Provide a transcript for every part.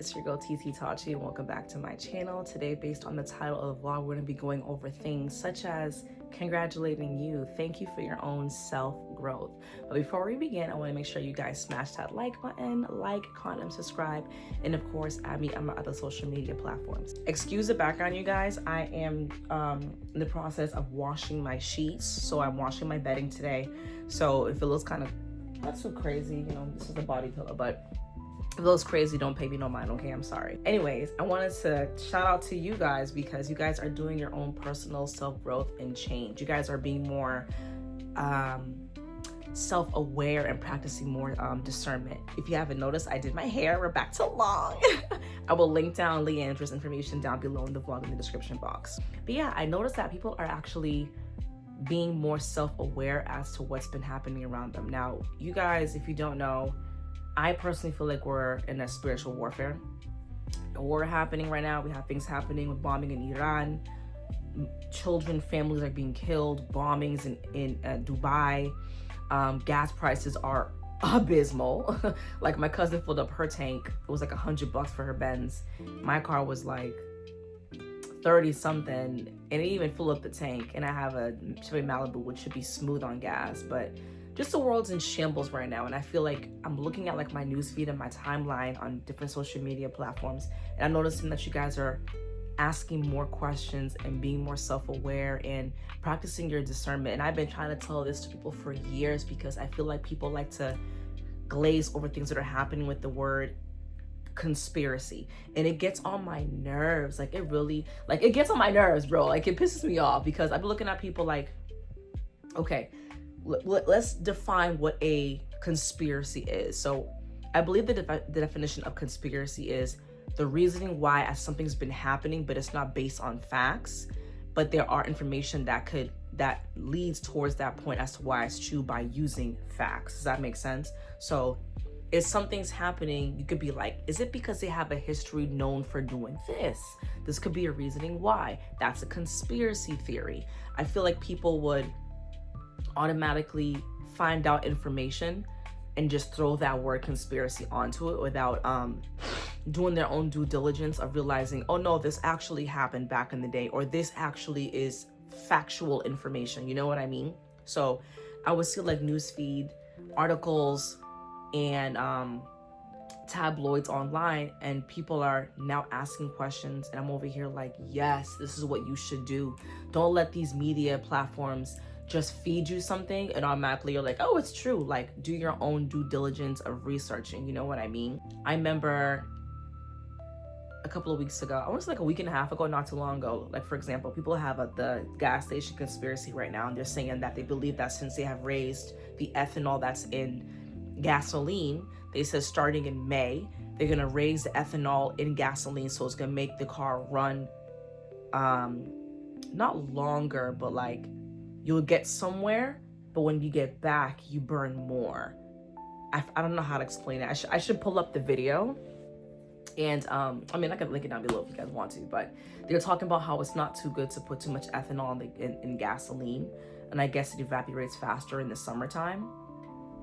it's your girl Tititaughtyou, and welcome back to my channel. Today, based on the title of the vlog, we're going to be going over things such as congratulating you. Thank you for your own self-growth. But before we begin, I want to make sure you guys smash that like button, comment, and subscribe, and of course, add me on my other social media platforms. Excuse the background, you guys. I am in the process of washing my sheets, so I'm washing my bedding today. So if it looks kind of not too crazy, you know, this is a body pillow, but if it looks crazy, don't pay me no mind, okay? I'm sorry. Anyways, I wanted to shout out to you guys because you guys are doing your own personal self-growth and change. You guys are being more self-aware and practicing more discernment. If you haven't noticed, I did my hair. We're back to long. I will link down Leandra's information down below in the vlog in the description box. But yeah, I noticed that people are actually being more self-aware as to what's been happening around them. Now, you guys, if you don't know, I personally feel like we're in a spiritual warfare. A war happening right now. We have things happening with bombing in Iran. Children, families are being killed. Bombings in Dubai. Gas prices are abysmal. Like my cousin filled up her tank. It was like $100 for her Benz. My car was like 30 something, and it even filled up the tank. And I have a Chevy Malibu, which should be smooth on gas, but just the world's in shambles right now. And I feel like I'm looking at like my newsfeed and my timeline on different social media platforms, and I'm noticing that you guys are asking more questions and being more self-aware and practicing your discernment. And I've been trying to tell this to people for years because I feel like people like to glaze over things that are happening with the word conspiracy, and it gets on my nerves. Like it gets on my nerves, bro. Like it pisses me off because I've been looking at people like, okay, let's define what a conspiracy is. So I believe the definition of conspiracy is the reasoning why as something's been happening, but it's not based on facts, but there are information that leads towards that point as to why it's true by using facts. Does that make sense? So if something's happening, you could be like, is it because they have a history known for doing this? This could be a reasoning why. That's a conspiracy theory. I feel like people would automatically find out information and just throw that word conspiracy onto it without doing their own due diligence of realizing, oh no, this actually happened back in the day, or this actually is factual information. You know what I mean? So I would see like newsfeed articles and tabloids online, and people are now asking questions, and I'm over here like, yes, this is what you should do. Don't let these media platforms just feed you something and automatically you're like, oh, it's true. Like, do your own due diligence of researching. You know what I mean? I remember a couple of weeks ago, I want to say like a week and a half ago, not too long ago, like for example, people have the gas station conspiracy right now, and they're saying that they believe that since they have raised the ethanol that's in gasoline, they said starting in May, they're gonna raise the ethanol in gasoline, so it's gonna make the car run not longer, but like you'll get somewhere, but when you get back, you burn more. I don't know how to explain it. I should pull up the video, and I mean, I can link it down below if you guys want to, but they're talking about how it's not too good to put too much ethanol in gasoline, and I guess it evaporates faster in the summertime.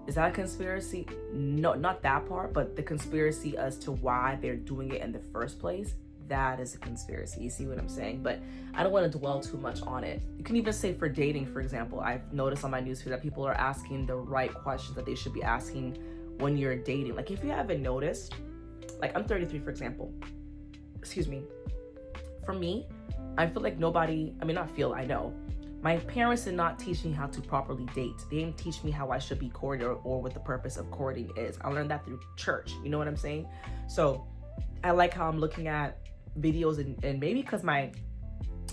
Is that a conspiracy? No, not that part, but the conspiracy as to why they're doing it in the first place, that is a conspiracy. You see what I'm saying? But I don't want to dwell too much on it. You can even say for dating, for example, I've noticed on my newsfeed that people are asking the right questions that they should be asking when you're dating. Like if you haven't noticed, like I'm 33, for example. Excuse me. For me, I feel like I know. My parents did not teach me how to properly date. They didn't teach me how I should be courted or what the purpose of courting is. I learned that through church. You know what I'm saying? So I like how I'm looking at videos and maybe because my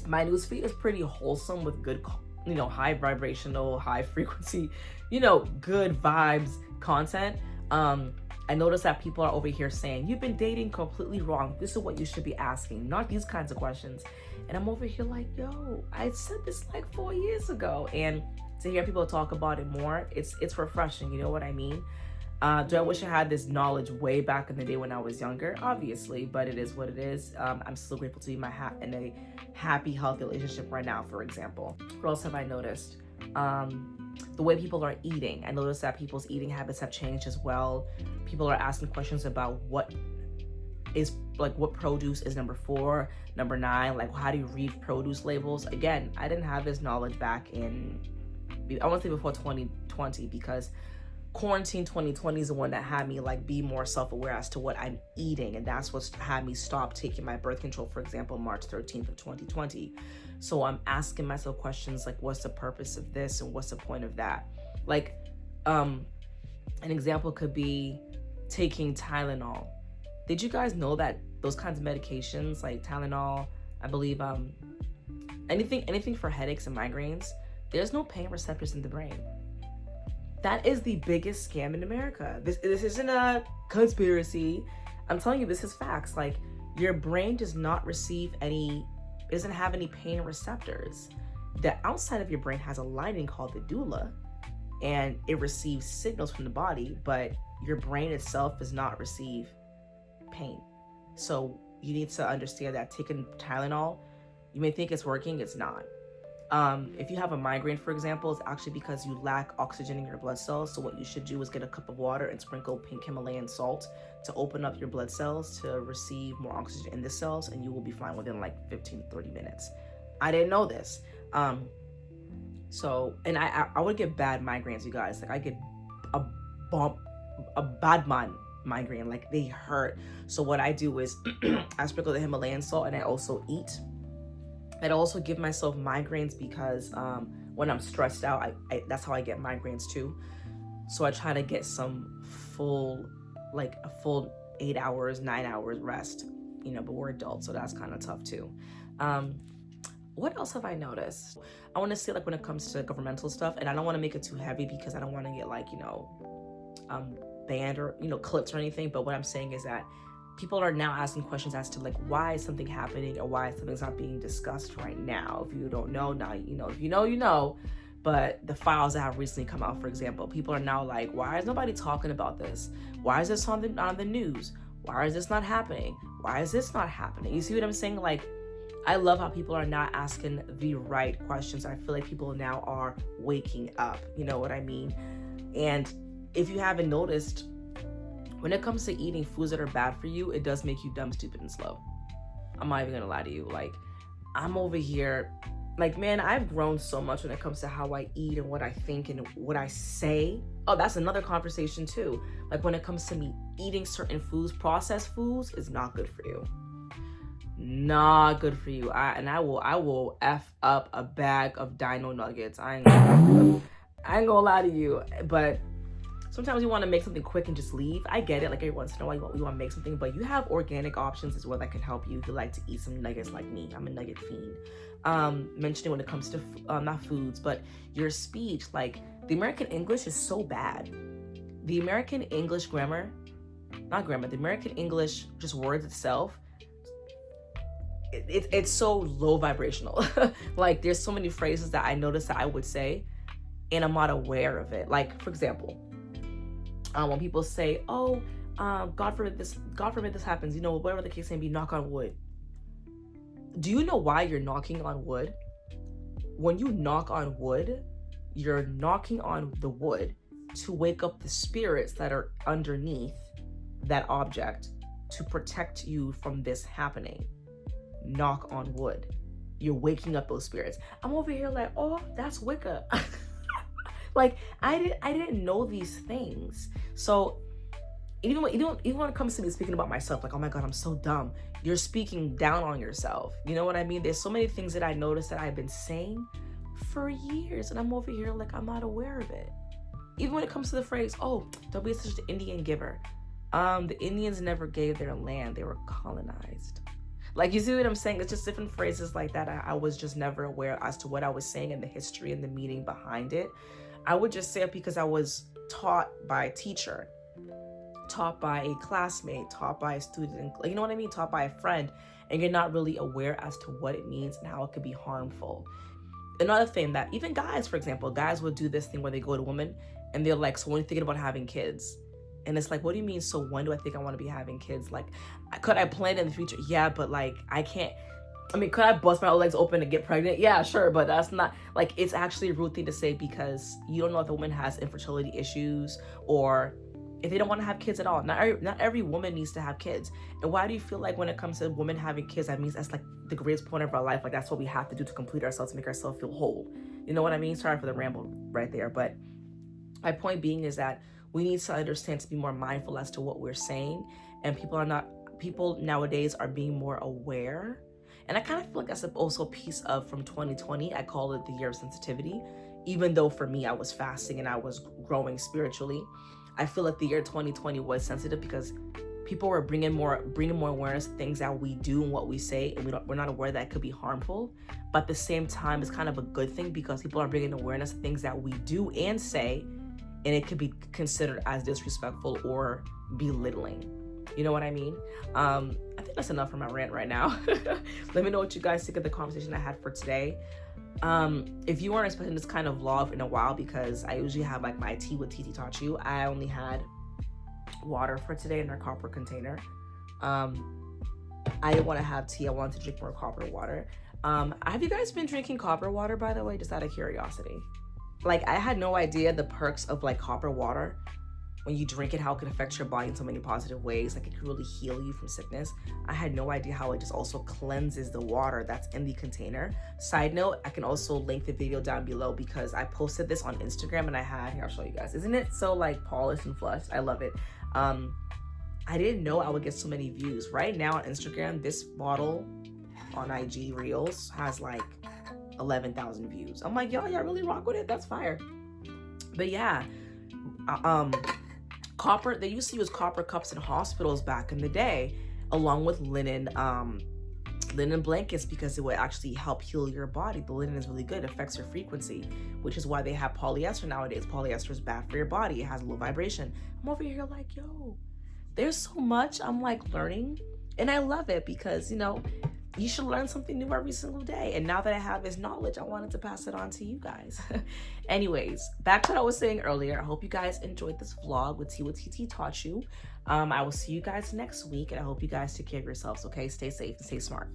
newsfeed is pretty wholesome with good, you know, high vibrational, high frequency, you know, good vibes content. I noticed that people are over here saying, you've been dating completely wrong. This is what you should be asking, not these kinds of questions. And I'm over here like, yo, I said this like 4 years ago. And to hear people talk about it more, it's refreshing. You know what I mean? Do I wish I had this knowledge way back in the day when I was younger? Obviously, but it is what it is. I'm still grateful to be in a happy, healthy relationship right now, for example. What else have I noticed? The way people are eating. I noticed that people's eating habits have changed as well. People are asking questions about what is like what produce is number 4, number 9, like how do you read produce labels? Again, I didn't have this knowledge back in, I want to say before 2020, because quarantine 2020 is the one that had me like be more self-aware as to what I'm eating, and that's what had me stop taking my birth control, for example, March 13th of 2020. So I'm asking myself questions like, what's the purpose of this and what's the point of that? Like an example could be taking Tylenol. Did you guys know that those kinds of medications like Tylenol, I believe anything for headaches and migraines, there's no pain receptors in the brain. That is the biggest scam in America. This isn't a conspiracy. I'm telling you, this is facts. Like, your brain does not doesn't have any pain receptors. The outside of your brain has a lining called the medulla, and it receives signals from the body, but your brain itself does not receive pain. So you need to understand that taking Tylenol, you may think it's working, it's not. If you have a migraine, for example, it's actually because you lack oxygen in your blood cells. So what you should do is get a cup of water and sprinkle pink Himalayan salt to open up your blood cells to receive more oxygen in the cells, and you will be fine within like 15 to 30 minutes. I didn't know this. So, and I would get bad migraines, you guys. Like, I get a bad migraine, like they hurt. So what I do is I sprinkle the Himalayan salt, and I also eat. I'd also give myself migraines because when I'm stressed out, I that's how I get migraines too. So I try to get some full 8 hours, 9 hours rest, but we're adults, so that's kind of tough too. What else have I noticed? I want to say, like, when it comes to governmental stuff, and I don't want to make it too heavy because I don't want to get like, banned or, clipped or anything. But what I'm saying is that people are now asking questions as to like, why is something happening or why something's not being discussed right now. If you don't know, now you know. If you know, you know. But the files that have recently come out, for example, people are now like, why is nobody talking about this? Why is this on the news? Why is this not happening? Why is this not happening? You see what I'm saying? Like, I love how people are not asking the right questions. I feel like people now are waking up. You know what I mean? And if you haven't noticed, when it comes to eating foods that are bad for you, it does make you dumb, stupid, and slow. I'm not even gonna lie to you. Like, I'm over here, like, man, I've grown so much when it comes to how I eat and what I think and what I say. Oh, that's another conversation too. Like, when it comes to me eating certain foods, processed foods is not good for you. Not good for you. I will F up a bag of dino nuggets. I ain't gonna lie to you. But sometimes you want to make something quick and just leave. I get it. Like, every once in a while, you want to make something, but you have organic options as well that can help you if you like to eat some nuggets like me. I'm a nugget fiend. Mentioning when it comes to not foods, but your speech. Like, the American English is so bad. The American English grammar, not grammar, the American English, just words itself, it's so low vibrational. Like, there's so many phrases that I notice that I would say, and I'm not aware of it. Like, for example, when people say, oh, God forbid this happens, whatever the case may be, knock on wood. Do you know why you're knocking on wood? When you knock on wood, you're knocking on the wood to wake up the spirits that are underneath that object to protect you from this happening. Knock on wood. You're waking up those spirits. I'm over here like, oh, that's Wicca. Like, I didn't know these things. So even when it comes to me speaking about myself, like, oh my God, I'm so dumb. You're speaking down on yourself. You know what I mean? There's so many things that I noticed that I've been saying for years, and I'm over here like, I'm not aware of it. Even when it comes to the phrase, oh, don't be such an Indian giver. The Indians never gave their land. They were colonized. Like, you see what I'm saying? It's just different phrases like that. I was just never aware as to what I was saying and the history and the meaning behind it. I would just say it because I was taught by a teacher, taught by a classmate, taught by a student, you know what I mean? Taught by a friend, and you're not really aware as to what it means and how it could be harmful. Another thing that even guys, for example, guys would do this thing where they go to women and they're like, so when are you thinking about having kids? And it's like, what do you mean? So when do I think I want to be having kids? Like, could I plan in the future? Yeah, but like, I can't. I mean, could I bust my legs open and get pregnant? Yeah, sure. But that's not, like, it's actually a rude thing to say because you don't know if the woman has infertility issues or if they don't want to have kids at all. Not every woman needs to have kids. And why do you feel like when it comes to women having kids, that means that's like the greatest point of our life? Like that's what we have to do to complete ourselves, to make ourselves feel whole. You know what I mean? Sorry for the ramble right there. But my point being is that we need to understand to be more mindful as to what we're saying. And people nowadays are being more aware. And I kind of feel like that's also a piece of from 2020. I call it the year of sensitivity. Even though for me, I was fasting and I was growing spiritually, I feel like the year 2020 was sensitive because people were bringing more awareness to things that we do and what we say, and we're not aware that it could be harmful. But at the same time, it's kind of a good thing because people are bringing awareness to things that we do and say, and it could be considered as disrespectful or belittling. You know what I mean? I think that's enough for my rant right now. Let me know what you guys think of the conversation I had for today. If you weren't expecting this kind of vlog in a while, because I usually have like my tea with Tititaughtyou, I only had water for today in our copper container. I didn't want to have tea. I wanted to drink more copper water. Have you guys been drinking copper water, by the way, just out of curiosity? Like, I had no idea the perks of like copper water. When you drink it, how it can affect your body in so many positive ways. Like, it can really heal you from sickness. I had no idea how it just also cleanses the water that's in the container. Side note, I can also link the video down below because I posted this on Instagram and here, I'll show you guys. Isn't it so like polished and flushed? I love it. I didn't know I would get so many views. Right now on Instagram, this bottle on IG Reels has like 11,000 views. I'm like, y'all really rock with it? That's fire. But yeah, copper, they used to use copper cups in hospitals back in the day, along with linen blankets, because it would actually help heal your body. The linen is really good. It affects your frequency, which is why they have polyester nowadays. Polyester is bad for your body. It has low vibration. I'm over here like, yo, there's so much I'm like learning, and I love it because, you know, you should learn something new every single day. And now that I have this knowledge, I wanted to pass it on to you guys. Anyways, back to what I was saying earlier. I hope you guys enjoyed this vlog with Tea with Tititaughtyou. I will see you guys next week, and I hope you guys take care of yourselves, okay? Stay safe and stay smart.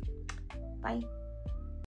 Bye.